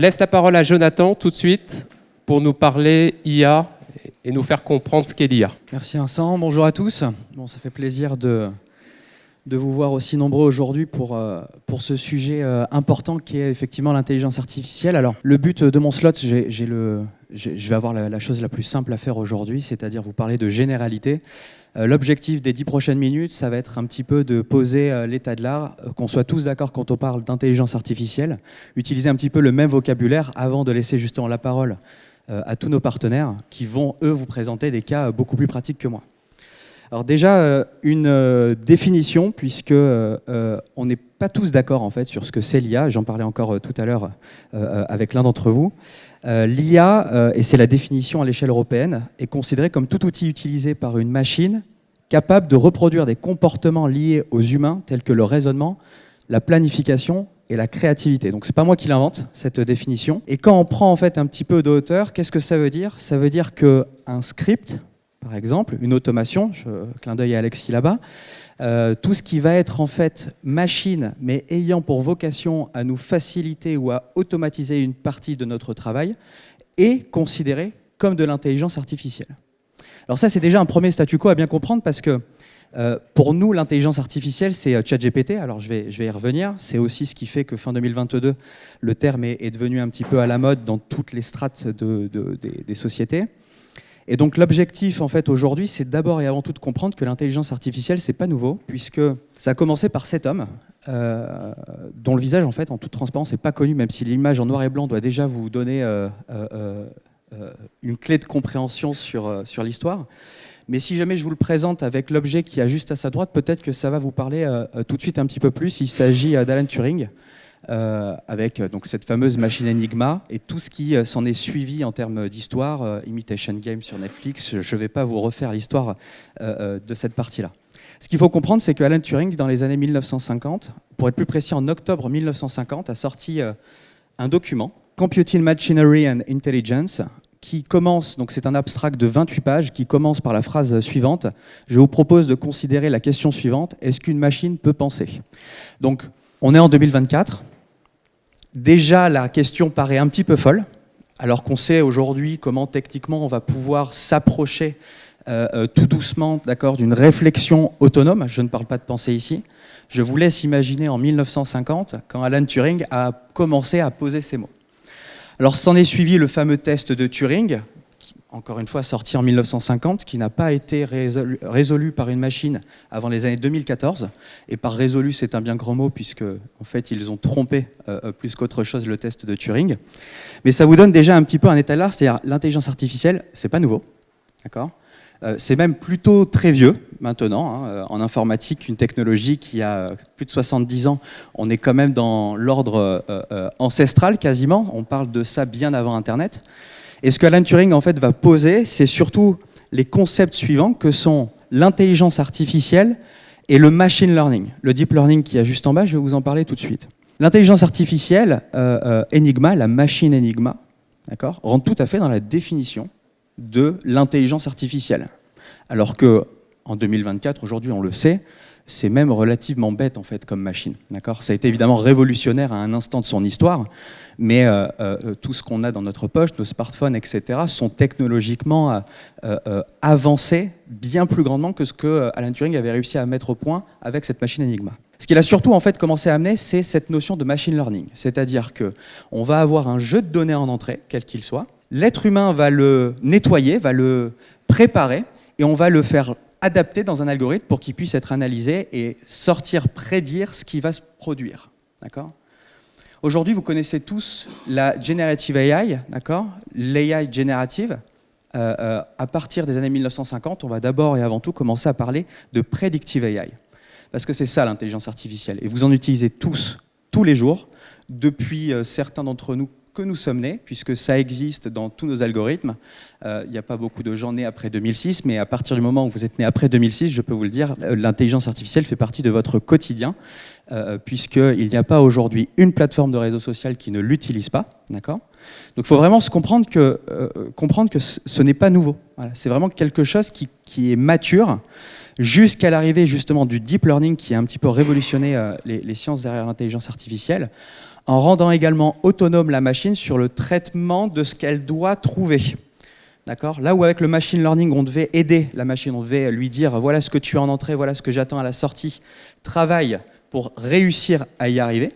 laisse la parole à Jonathan tout de suite pour nous parler IA et nous faire comprendre ce qu'est l'IA. Merci Vincent, bonjour à tous. Bon, ça fait plaisir de vous voir aussi nombreux aujourd'hui pour ce sujet important qui est effectivement l'intelligence artificielle. Alors, le but de mon slot, je vais avoir la chose la plus simple à faire aujourd'hui, c'est-à-dire vous parler de généralité. L'objectif des 10 prochaines minutes, ça va être un petit peu de poser l'état de l'art, qu'on soit tous d'accord quand on parle d'intelligence artificielle, utiliser un petit peu le même vocabulaire avant de laisser justement la parole à tous nos partenaires qui vont, eux, vous présenter des cas beaucoup plus pratiques que moi. Alors déjà, une définition, puisque on n'est pas tous d'accord en fait sur ce que c'est l'IA, j'en parlais encore tout à l'heure avec l'un d'entre vous. L'IA, et c'est la définition à l'échelle européenne, est considérée comme tout outil utilisé par une machine capable de reproduire des comportements liés aux humains, tels que le raisonnement, la planification et la créativité. Donc c'est pas moi qui l'invente, cette définition. Et quand on prend en fait un petit peu de hauteur, qu'est-ce que ça veut dire ? Ça veut dire qu'un script, par exemple, une automation, clin d'œil à Alexis là-bas, tout ce qui va être en fait machine, mais ayant pour vocation à nous faciliter ou à automatiser une partie de notre travail, est considéré comme de l'intelligence artificielle. Alors ça, c'est déjà un premier statu quo à bien comprendre parce que pour nous, l'intelligence artificielle, c'est ChatGPT. Alors je vais y revenir. C'est aussi ce qui fait que fin 2022, le terme est devenu un petit peu à la mode dans toutes les strates des sociétés. Et donc l'objectif en fait aujourd'hui, c'est d'abord et avant tout de comprendre que l'intelligence artificielle, c'est pas nouveau, puisque ça a commencé par 7 hommes, dont le visage en fait, en toute transparence, n'est pas connu, même si l'image en noir et blanc doit déjà vous donner une clé de compréhension sur l'histoire. Mais si jamais je vous le présente avec l'objet qui a juste à sa droite, peut-être que ça va vous parler tout de suite un petit peu plus. Il s'agit d'Alan Turing. Avec donc cette fameuse machine Enigma et tout ce qui s'en est suivi en termes d'histoire, Imitation Game sur Netflix, je ne vais pas vous refaire l'histoire de cette partie-là. Ce qu'il faut comprendre, c'est que Alan Turing, dans les années 1950, pour être plus précis en octobre 1950, a sorti un document, Computing Machinery and Intelligence, qui commence, donc c'est un abstract de 28 pages, qui commence par la phrase suivante. Je vous propose de considérer la question suivante, est-ce qu'une machine peut penser ? Donc, on est en 2024. Déjà, la question paraît un petit peu folle, alors qu'on sait aujourd'hui comment techniquement on va pouvoir s'approcher tout doucement, d'accord, d'une réflexion autonome. Je ne parle pas de pensée ici. Je vous laisse imaginer en 1950, quand Alan Turing a commencé à poser ces mots. Alors, s'en est suivi le fameux test de Turing, qui, encore une fois sorti en 1950, qui n'a pas été résolu par une machine avant les années 2014. Et par résolu, c'est un bien grand mot, puisque en fait, ils ont trompé plus qu'autre chose le test de Turing. Mais ça vous donne déjà un petit peu un état de l'art, c'est-à-dire l'intelligence artificielle, c'est pas nouveau, d'accord ? C'est même plutôt très vieux maintenant. En informatique, une technologie qui a plus de 70 ans, on est quand même dans l'ordre ancestral quasiment. On parle de ça bien avant Internet. Et ce qu'Alan Turing en fait va poser, c'est surtout les concepts suivants que sont l'intelligence artificielle et le machine learning. Le deep learning qui est juste en bas, je vais vous en parler tout de suite. L'intelligence artificielle, Enigma, la machine Enigma, d'accord, rentre tout à fait dans la définition de l'intelligence artificielle. Alors que en 2024, aujourd'hui, on le sait, c'est même relativement bête en fait comme machine. D'accord ? Ça a été évidemment révolutionnaire à un instant de son histoire, mais tout ce qu'on a dans notre poche, nos smartphones, etc., sont technologiquement avancés bien plus grandement que ce que Alan Turing avait réussi à mettre au point avec cette machine Enigma. Ce qu'il a surtout en fait commencé à amener, c'est cette notion de machine learning, c'est-à-dire que on va avoir un jeu de données en entrée, quel qu'il soit. L'être humain va le nettoyer, va le préparer, et on va le faire adapter dans un algorithme pour qu'il puisse être analysé et sortir, prédire ce qui va se produire. D'accord ? Aujourd'hui, vous connaissez tous la Generative AI, d'accord ? L'AI générative. À partir des années 1950, on va d'abord et avant tout commencer à parler de Predictive AI. Parce que c'est ça l'intelligence artificielle. Et vous en utilisez tous les jours, depuis certains d'entre nous que nous sommes nés, puisque ça existe dans tous nos algorithmes. Il n'y a pas beaucoup de gens nés après 2006, mais à partir du moment où vous êtes né après 2006, je peux vous le dire, l'intelligence artificielle fait partie de votre quotidien, puisqu'il n'y a pas aujourd'hui une plateforme de réseau social qui ne l'utilise pas, d'accord ? Donc il faut vraiment comprendre que ce n'est pas nouveau. Voilà, c'est vraiment quelque chose qui est mature, jusqu'à l'arrivée justement du deep learning qui a un petit peu révolutionné les sciences derrière l'intelligence artificielle. en rendant également autonome la machine sur le traitement de ce qu'elle doit trouver. D'accord ? Là où avec le machine learning, on devait aider la machine, on devait lui dire voilà ce que tu as en entrée, voilà ce que j'attends à la sortie, travaille pour réussir à y arriver.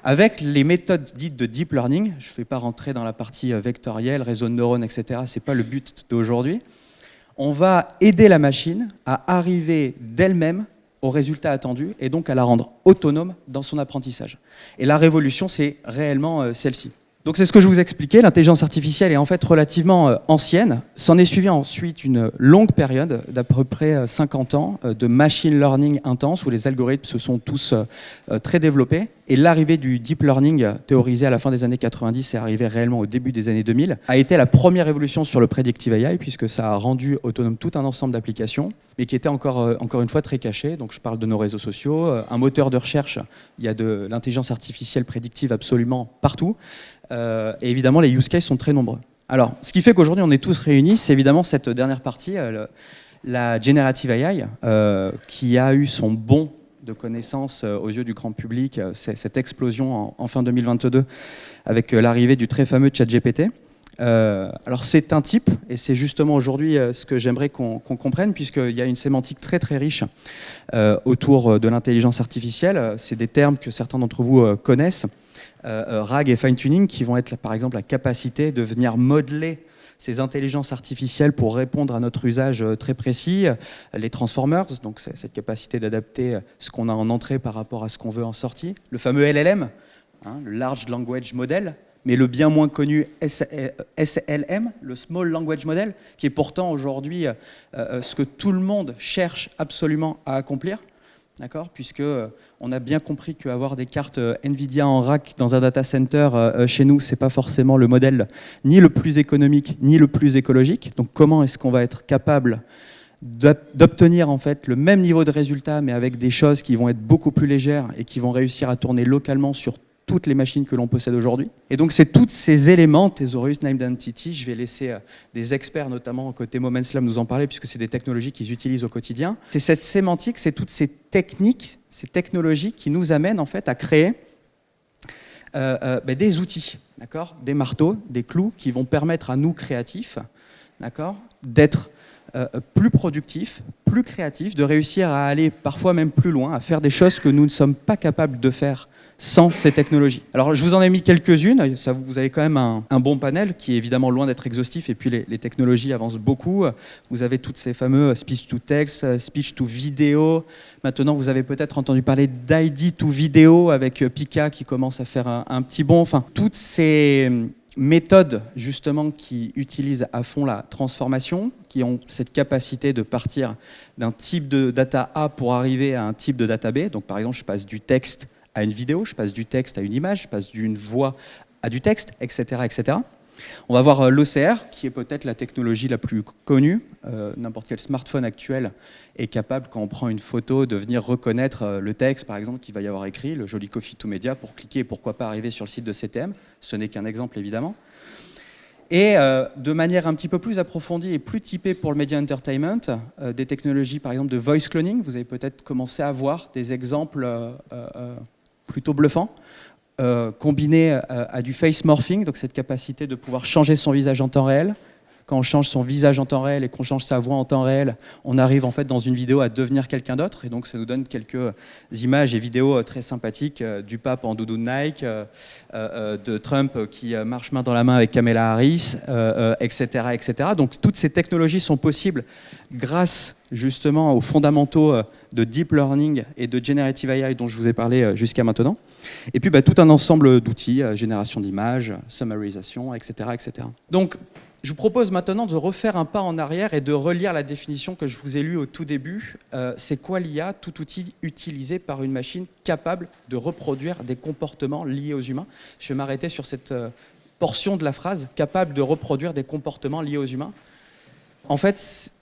Avec les méthodes dites de deep learning, je ne vais pas rentrer dans la partie vectorielle, réseau de neurones, etc., ce n'est pas le but d'aujourd'hui, on va aider la machine à arriver d'elle-même au résultat attendu et donc à la rendre autonome dans son apprentissage. Et la révolution, c'est réellement celle-ci. Donc c'est ce que je vous expliquais, l'intelligence artificielle est en fait relativement ancienne. S'en est suivi ensuite une longue période d'à peu près 50 ans de machine learning intense où les algorithmes se sont tous très développés. Et l'arrivée du deep learning théorisé à la fin des années 90 et arrivé réellement au début des années 2000 a été la première révolution sur le predictive AI puisque ça a rendu autonome tout un ensemble d'applications mais qui était encore une fois très caché. Donc je parle de nos réseaux sociaux, un moteur de recherche, il y a de l'intelligence artificielle prédictive absolument partout. Et évidemment, les use cases sont très nombreux. Alors, ce qui fait qu'aujourd'hui, on est tous réunis, c'est évidemment cette dernière partie, la Generative AI, qui a eu son bond de connaissances aux yeux du grand public, cette explosion en fin 2022, avec l'arrivée du très fameux ChatGPT. Alors, c'est un type, et c'est justement aujourd'hui ce que j'aimerais qu'on comprenne, puisqu'il y a une sémantique très très riche autour de l'intelligence artificielle. C'est des termes que certains d'entre vous connaissent. RAG et fine-tuning qui vont être par exemple la capacité de venir modeler ces intelligences artificielles pour répondre à notre usage très précis, les transformers, donc c'est cette capacité d'adapter ce qu'on a en entrée par rapport à ce qu'on veut en sortie, le fameux LLM, le Large Language Model, mais le bien moins connu SLM, le Small Language Model, qui est pourtant aujourd'hui ce que tout le monde cherche absolument à accomplir. D'accord, puisque on a bien compris qu'avoir des cartes Nvidia en rack dans un data center chez nous, c'est pas forcément le modèle ni le plus économique ni le plus écologique. Donc comment est-ce qu'on va être capable d'obtenir en fait le même niveau de résultat, mais avec des choses qui vont être beaucoup plus légères et qui vont réussir à tourner localement sur toutes les machines que l'on possède aujourd'hui. Et donc c'est tous ces éléments, Thesaurus, Named Entity, je vais laisser des experts, notamment côté Moments Lab, nous en parler, puisque c'est des technologies qu'ils utilisent au quotidien. C'est cette sémantique, c'est toutes ces techniques, ces technologies qui nous amènent en fait à créer des outils, d'accord, des marteaux, des clous qui vont permettre à nous créatifs, d'accord, d'être plus productifs, plus créatifs, de réussir à aller parfois même plus loin, à faire des choses que nous ne sommes pas capables de faire sans ces technologies. Alors je vous en ai mis quelques-unes, vous avez quand même un bon panel qui est évidemment loin d'être exhaustif et puis les technologies avancent beaucoup. Vous avez toutes ces fameux speech to text, speech to vidéo. Maintenant vous avez peut-être entendu parler d'ID to vidéo avec Pika qui commence à faire un petit bond. Enfin, toutes ces méthodes justement qui utilisent à fond la transformation, qui ont cette capacité de partir d'un type de data A pour arriver à un type de data B. Donc par exemple je passe du texte à une vidéo, je passe du texte à une image, je passe d'une voix à du texte, etc. etc. On va voir l'OCR, qui est peut-être la technologie la plus connue. N'importe quel smartphone actuel est capable, quand on prend une photo, de venir reconnaître le texte, par exemple, qu'il va y avoir écrit, le joli Coffee to Media, pour cliquer et pourquoi pas arriver sur le site de CTM. Ce n'est qu'un exemple, évidemment. Et de manière un petit peu plus approfondie et plus typée pour le media entertainment, des technologies, par exemple, de voice cloning. Vous avez peut-être commencé à voir des exemples plutôt bluffants, combiné à du face morphing, donc cette capacité de pouvoir changer son visage en temps réel. Quand on change son visage en temps réel et qu'on change sa voix en temps réel, on arrive en fait dans une vidéo à devenir quelqu'un d'autre. Et donc ça nous donne quelques images et vidéos très sympathiques du pape en doudou de Nike, de Trump qui marche main dans la main avec Kamala Harris, etc., etc. Donc toutes ces technologies sont possibles grâce justement aux fondamentaux de deep learning et de generative AI dont je vous ai parlé jusqu'à maintenant. Et puis tout un ensemble d'outils, génération d'images, summarisation, etc., etc. Donc je vous propose maintenant de refaire un pas en arrière et de relire la définition que je vous ai lue au tout début. C'est quoi l'IA? Tout outil utilisé par une machine capable de reproduire des comportements liés aux humains. Je vais m'arrêter sur cette portion de la phrase, capable de reproduire des comportements liés aux humains. En fait,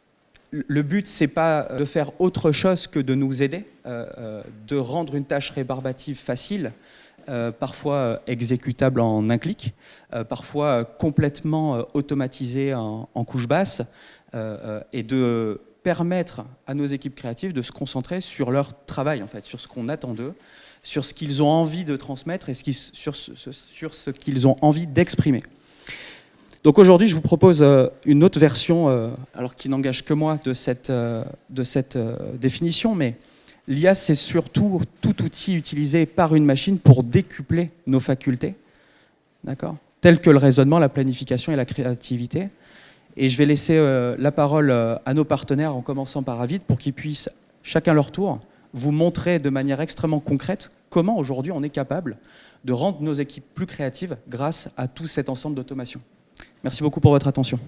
le but, c'est pas de faire autre chose que de nous aider, de rendre une tâche rébarbative facile, parfois exécutable en un clic, parfois complètement automatisé en couche basse, et de permettre à nos équipes créatives de se concentrer sur leur travail, en fait, sur ce qu'on attend d'eux, sur ce qu'ils ont envie de transmettre et sur ce qu'ils ont envie d'exprimer. Donc aujourd'hui, je vous propose une autre version, alors qui n'engage que moi, de cette définition, mais l'IA, c'est surtout tout outil utilisé par une machine pour décupler nos facultés, d'accord, telles que le raisonnement, la planification et la créativité. Et je vais laisser la parole à nos partenaires, en commençant par Avid, pour qu'ils puissent, chacun leur tour, vous montrer de manière extrêmement concrète comment aujourd'hui on est capable de rendre nos équipes plus créatives grâce à tout cet ensemble d'automation. Merci beaucoup pour votre attention.